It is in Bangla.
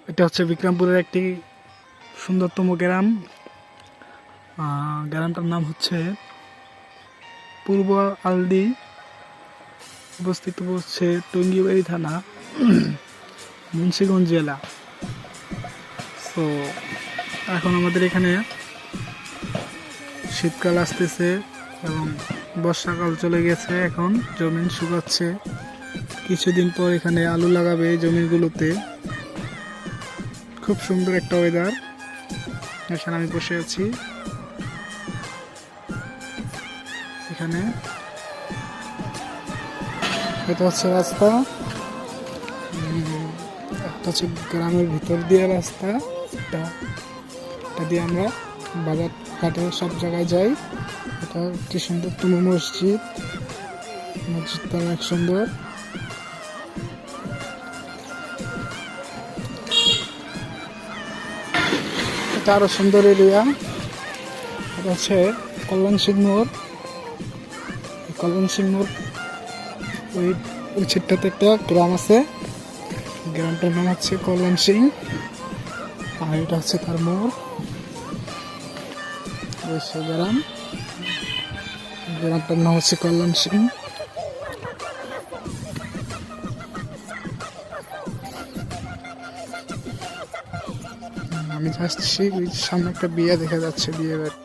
এটা হচ্ছে বিক্রমপুরের একটি সুন্দরতম গ্রাম। গ্রামটার নাম হচ্ছে পূর্ব আলদি, অবস্থিত হচ্ছে টঙ্গিবাড়ি থানা, মুন্সিগঞ্জ জেলা। তো এখন আমাদের এখানে শীতকাল আসতেছে এবং বর্ষাকাল চলে গেছে। এখন জমিন শুকাচ্ছে, কিছুদিন পর এখানে আলু লাগাবে এই জমিগুলোতে। খুব সুন্দর একটা ওয়েদার। এখানে আমি বসে আছি। এখানে এটা হচ্ছে রাস্তা, একটা হচ্ছে গ্রামের ভিতর দিয়ে রাস্তা। এটা দিয়ে আমরা বাজার ঘাটে সব জায়গায় যাই। এটা একটি সুন্দরতম মসজিদ। মসজিদটা অনেক সুন্দর। এটা আরো সুন্দর এরিয়া। এটা হচ্ছে কল্যাণ সিং মোড়। কল্যাণ সিং মোড় ওই ছিটটাতে একটা গ্রাম আছে, গ্রামটার নাম হচ্ছে কল্যাণ সিং। আর এটা হচ্ছে তার মোড়, গ্রাম, গ্রামটার নাম হচ্ছে কল্যাণ সিং। আমি যাচ্ছি, সামনে একটা বিয়ে দেখা যাচ্ছে, বিয়ে বাড়ি।